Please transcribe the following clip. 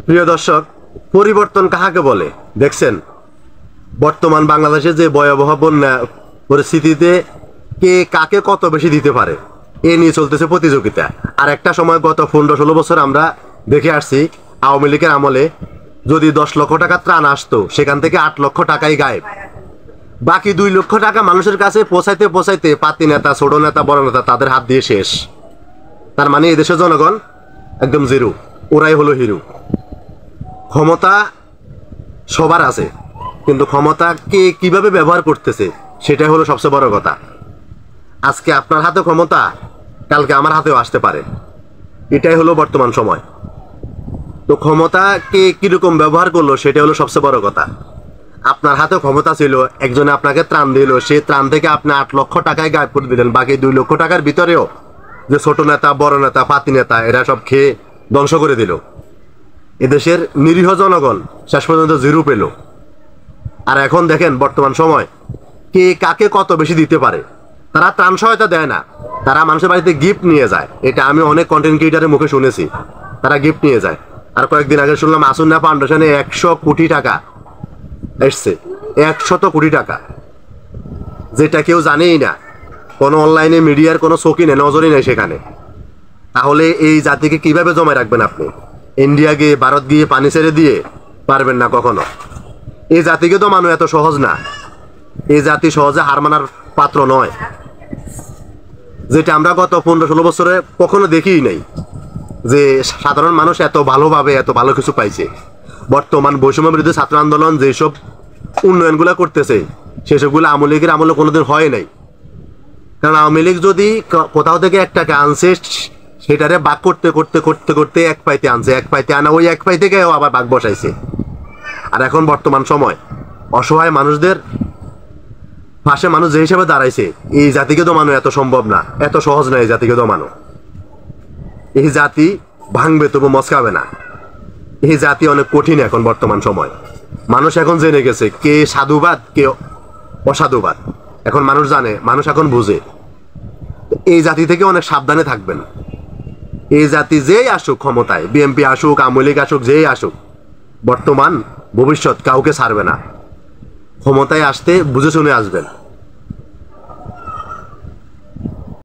প্রিয় দর্শক, পরিবর্তন কাহাকে বলে দেখছেন? বর্তমান বাংলাদেশে যে ভয়াবহ বন্যা পরিস্থিতিতে কে কাকে কত বেশি দিতে পারে এ নিয়ে চলতেছে প্রতিযোগিতা। আর একটা সময় গত 15-16 বছর আমরা দেখে আসছি, আওয়ামী লীগের আমলে যদি 10 লক্ষ টাকা ত্রাণ আসতো, সেখান থেকে 8 লক্ষ টাকাই গায়েব। বাকি 2 লক্ষ টাকা মানুষের কাছে পৌঁছাইতে পৌঁছাইতে পাতি নেতা, ছোট নেতা, বড় নেতা তাদের হাত দিয়ে শেষ। তার মানে এই দেশের জনগণ একদম জিরো, ওরাই হলো হিরো। ক্ষমতা সবার আছে, কিন্তু ক্ষমতাকে কিভাবে ব্যবহার করতেছে সেটাই হলো সবচেয়ে বড় কথা। আজকে আপনার হাতে ক্ষমতা, কালকে আমার হাতেও আসতে পারে, এটাই হলো বর্তমান সময়। তো ক্ষমতাকে কিরকম ব্যবহার করলো সেটাই হলো সবচেয়ে বড় কথা। আপনার হাতে ক্ষমতা ছিল, একজনে আপনাকে ত্রাণ দিল, সেই ত্রাণ থেকে আপনি 8 লক্ষ টাকায় গায়েব করে দিলেন। বাকি 2 লক্ষ টাকার ভিতরেও যে ছোট নেতা, বড় নেতা, পাতি নেতা এরা সব খেয়ে ধ্বংস করে দিল। এদেশের নিরীহ জনগণ শেষ পর্যন্ত জিরো পেল। আর এখন দেখেন বর্তমান সময় কে কাকে কত বেশি দিতে পারে। তারা ত্রাণ সহায়তা দেয় না, তারা মানুষের বাড়িতে গিফট নিয়ে যায়। এটা আমি অনেক কন্টেন্ট ক্রিয়েটারের মুখে শুনেছি, তারা গিফট নিয়ে যায়। আর কয়েকদিন আগে শুনলাম আসুন্না ফাউন্ডেশনে 100 কোটি টাকা এসছে, 100 কোটি টাকা, যেটা কেউ জানেই না। কোনো অনলাইনে মিডিয়ার কোনো চোখই নেই, নজরই নেই সেখানে। তাহলে এই জাতিকে কিভাবে জমায় রাখবেন আপনি? ইন্ডিয়া গিয়ে, ভারত গিয়ে পানি ছেড়ে দিয়ে পারবেন না কখনো। এই জাতিকে তো মানুষ এত সহজ না, এই জাতি সহজে হার মানার পাত্র নয়, যেটা আমরা গত 15-16 বছরে কখনো দেখিই নাই যে সাধারণ মানুষ এত ভালোভাবে এত ভালো কিছু পাইছে। বর্তমান বৈষম্য বিরোধী ছাত্র আন্দোলন যেসব উন্নয়নগুলো করতেছে সেসবগুলো আওয়ামী লীগের আমলে কোনোদিন হয় নাই। কারণ আওয়ামী লীগ যদি কোথাও থেকে 1 টাকা আনছে, সেটারে ভাগ করতে করতে করতে করতে 1 পাইতে আনছে, 1 পাইতে আনা ওই 1 পাই থেকেও আবার ভাগ বসাইছে। আর এখন বর্তমান সময় অসহায় মানুষদের পাশে মানুষ যে হিসেবে দাঁড়াইছে, এই জাতিকে দমানো এত সম্ভব না, এত সহজ না এই জাতিকে দমানো। এই জাতি ভাঙবে তবু মস্কাবে না। এই জাতি অনেক কঠিন এখন বর্তমান সময়। মানুষ এখন জেনে গেছে কে সাধুবাদ কে অসাধুবাদ, এখন মানুষ জানে, মানুষ এখন বুঝে। এই জাতি থেকে অনেক সাবধানে থাকবেন। এই জাতি যেই আসুক ক্ষমতায়, বিএনপি আসুক, আওয়ামী লীগ আসুক, যেই আসুক, বর্তমান ভবিষ্যৎ কাউকে ছাড়বে না। ক্ষমতায় আসতে বুঝে শুনে আসবেন।